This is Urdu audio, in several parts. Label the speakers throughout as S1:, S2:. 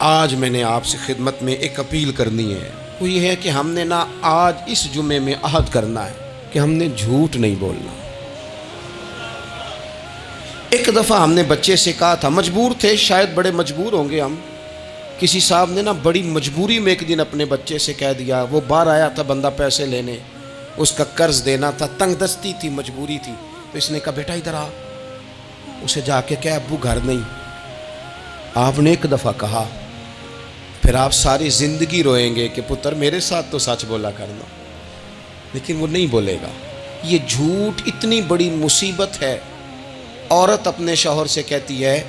S1: آج میں نے آپ سے خدمت میں ایک اپیل کرنی ہے، وہ یہ ہے کہ ہم نے نا آج اس جمعے میں عہد کرنا ہے کہ ہم نے جھوٹ نہیں بولنا۔ ایک دفعہ ہم نے بچے سے کہا تھا، مجبور تھے، شاید بڑے مجبور ہوں گے ہم، کسی صاحب نے نا بڑی مجبوری میں ایک دن اپنے بچے سے کہہ دیا، وہ باہر آیا تھا بندہ پیسے لینے، اس کا قرض دینا تھا، تنگ دستی تھی، مجبوری تھی، تو اس نے کہا بیٹا ادھر آ، اسے جا کے کہا ابو گھر نہیں۔ آپ نے ایک دفعہ کہا، پھر آپ ساری زندگی روئیں گے کہ پتر میرے ساتھ تو سچ بولا کرنا، لیکن وہ نہیں بولے گا۔ یہ جھوٹ اتنی بڑی مصیبت ہے۔ عورت اپنے شوہر سے کہتی ہے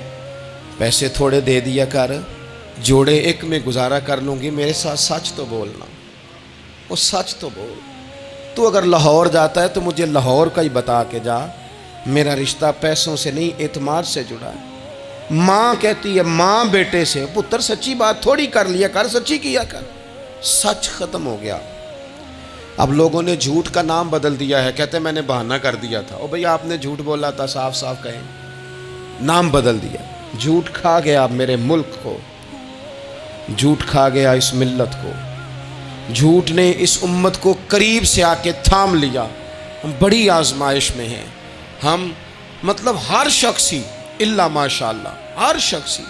S1: پیسے تھوڑے دے دیا کر، جوڑے ایک میں گزارا کر لوں گی، میرے ساتھ سچ تو بولنا، وہ سچ تو بول۔ تو اگر لاہور جاتا ہے تو مجھے لاہور کا ہی بتا کے جا، میرا رشتہ پیسوں سے نہیں اعتماد سے جڑا ہے۔ ماں کہتی ہے ماں بیٹے سے، پتر سچی بات تھوڑی کر لیا کر، سچی کیا کر۔ سچ ختم ہو گیا۔ اب لوگوں نے جھوٹ کا نام بدل دیا ہے، کہتے ہیں میں نے بہانہ کر دیا تھا۔ او بھئی آپ نے جھوٹ بولا تھا، صاف صاف کہیں، نام بدل دیا۔ جھوٹ کھا گیا میرے ملک کو، جھوٹ کھا گیا اس ملت کو، جھوٹ نے اس امت کو قریب سے آ کے تھام لیا۔ ہم بڑی آزمائش میں ہیں، ہم مطلب ہر شخص ہی الا ماشاءاللہ، ہر شخص ہی،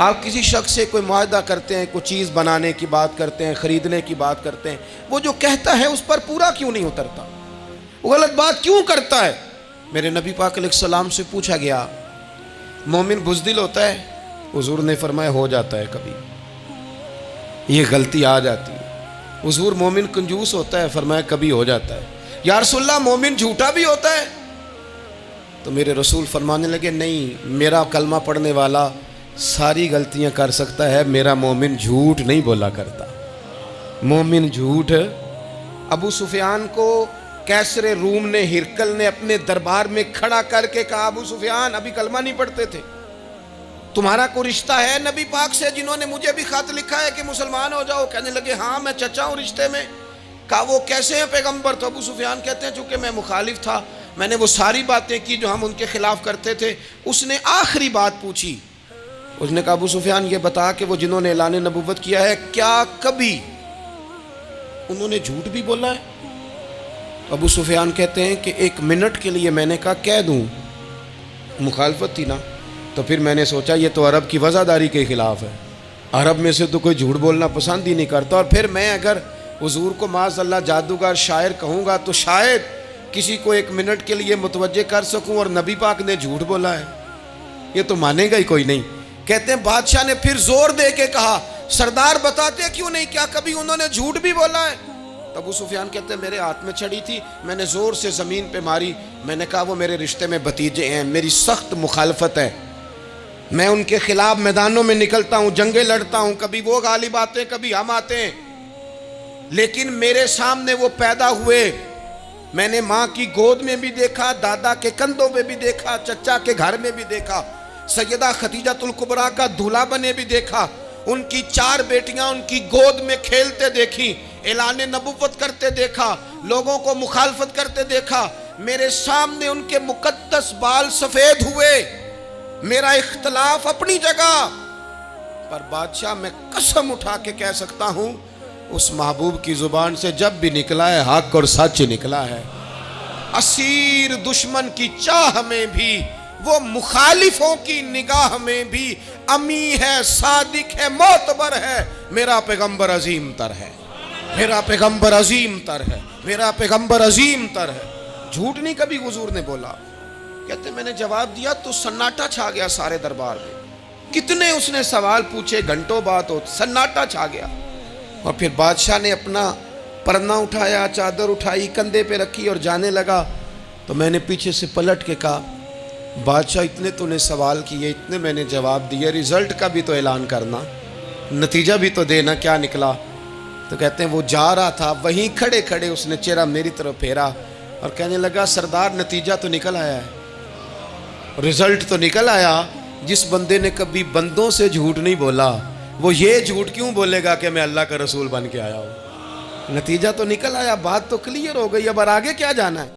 S1: آپ کسی شخص سے کوئی معاہدہ کرتے ہیں، کوئی چیز بنانے کی بات کرتے ہیں، خریدنے کی بات کرتے ہیں، وہ جو کہتا ہے اس پر پورا کیوں نہیں اترتا؟ وہ غلط بات کیوں کرتا ہے؟ میرے نبی پاک علیہ السلام سے پوچھا گیا مومن بزدل ہوتا ہے؟ حضور نے فرمایا ہو جاتا ہے، کبھی یہ غلطی آ جاتی ہے۔ حضور مومن کنجوس ہوتا ہے؟ فرمایا کبھی ہو جاتا ہے۔ یا رسول اللہ مومن جھوٹا بھی ہوتا ہے؟ تو میرے رسول فرمانے لگے نہیں، میرا کلمہ پڑھنے والا ساری غلطیاں کر سکتا ہے، میرا مومن جھوٹ نہیں بولا کرتا۔ مومن جھوٹ۔ ابو سفیان کو کیسر روم نے، ہرقل نے اپنے دربار میں کھڑا کر کے کہا ابو سفیان ابھی کلمہ نہیں پڑھتے تھے، تمہارا کوئی رشتہ ہے نبی پاک سے جنہوں نے مجھے بھی خط لکھا ہے کہ مسلمان ہو جاؤ؟ کہنے لگے ہاں میں چچا ہوں رشتے میں۔ کہا وہ کیسے ہیں پیغمبر؟ تو ابو سفیان کہتے ہیں چونکہ میں مخالف تھا، میں نے وہ ساری باتیں کی جو ہم ان کے خلاف کرتے تھے۔ اس نے آخری بات پوچھی، اس نے کہا ابو سفیان یہ بتا کہ وہ جنہوں نے اعلان نبوت کیا ہے کیا کبھی انہوں نے جھوٹ بھی بولا ہے؟ ابو سفیان کہتے ہیں کہ ایک منٹ کے لیے میں نے کہا کہہ دوں، مخالفت تھی نا، تو پھر میں نے سوچا یہ تو عرب کی وفاداری کے خلاف ہے، عرب میں سے تو کوئی جھوٹ بولنا پسند ہی نہیں کرتا، اور پھر میں اگر حضور کو معاذ اللہ جادوگر شاعر کہوں گا تو شاید کسی کو ایک منٹ کے لیے متوجہ کر سکوں، اور نبی پاک نے جھوٹ بولا ہے، یہ تو مانے گا ہی کوئی نہیں۔ کہتے ہیں بادشاہ نے پھر زور دے کے کہا سردار بتاتے کیوں نہیں، کیا کبھی انہوں نے جھوٹ بھی بولا ہے؟ ابو سفیان کہتے ہیں میرے ہاتھ میں چھڑی تھی، میں نے زور سے زمین پہ ماری، میں نے کہا وہ میرے رشتے میں بھتیجے ہیں، میری سخت مخالفت ہے، میں ان کے خلاف میدانوں میں نکلتا ہوں، جنگیں لڑتا ہوں، کبھی وہ غالب آتے ہیں کبھی ہم آتے ہیں، لیکن میرے سامنے وہ پیدا ہوئے، میں نے ماں کی گود میں بھی دیکھا، دادا کے کندھوں پہ بھی دیکھا، چچا کے گھر میں بھی دیکھا، سیدہ خدیجہ الکبریٰ کا دولہا بنے بھی دیکھا، ان کی 4 بیٹیاں ان کی گود میں کھیلتے دیکھی، اعلان نبوت کرتے دیکھا، لوگوں کو مخالفت کرتے دیکھا، میرے سامنے ان کے مقدس بال سفید ہوئے، میرا اختلاف اپنی جگہ، پر بادشاہ میں قسم اٹھا کے کہہ سکتا ہوں اس محبوب کی زبان سے جب بھی نکلا ہے حق اور سچ نکلا ہے۔ اسیر دشمن کی چاہ میں بھی، وہ مخالفوں کی نگاہ میں بھی امی ہے، صادق ہے، معتبر ہے، میرا پیغمبر عظیم تر ہے، میرا پیغمبر عظیم تر ہے، میرا پیغمبر عظیم تر ہے۔ جھوٹ نہیں کبھی حضور نے بولا۔ کہتے میں نے جواب دیا تو سناٹا چھا گیا سارے دربار میں، کتنے اس نے سوال پوچھے، گھنٹوں بات ہو، سناٹا چھا گیا۔ اور پھر بادشاہ نے اپنا پرنا اٹھایا، چادر اٹھائی، کندھے پہ رکھی اور جانے لگا، تو میں نے پیچھے سے پلٹ کے کہا بادشاہ اتنے تو نے سوال کیے، اتنے میں نے جواب دیے، رزلٹ کا بھی تو اعلان کرنا، نتیجہ بھی تو دینا، کیا نکلا؟ تو کہتے ہیں وہ جا رہا تھا، وہیں کھڑے کھڑے اس نے چہرہ میری طرف پھیرا اور کہنے لگا سردار نتیجہ تو نکل آیا ہے، رزلٹ تو نکل آیا۔ جس بندے نے کبھی بندوں سے جھوٹ نہیں بولا وہ یہ جھوٹ کیوں بولے گا کہ میں اللہ کا رسول بن کے آیا ہوں؟ نتیجہ تو نکل آیا، بات تو کلیئر ہو گئی، اب آگے کیا جانا ہے؟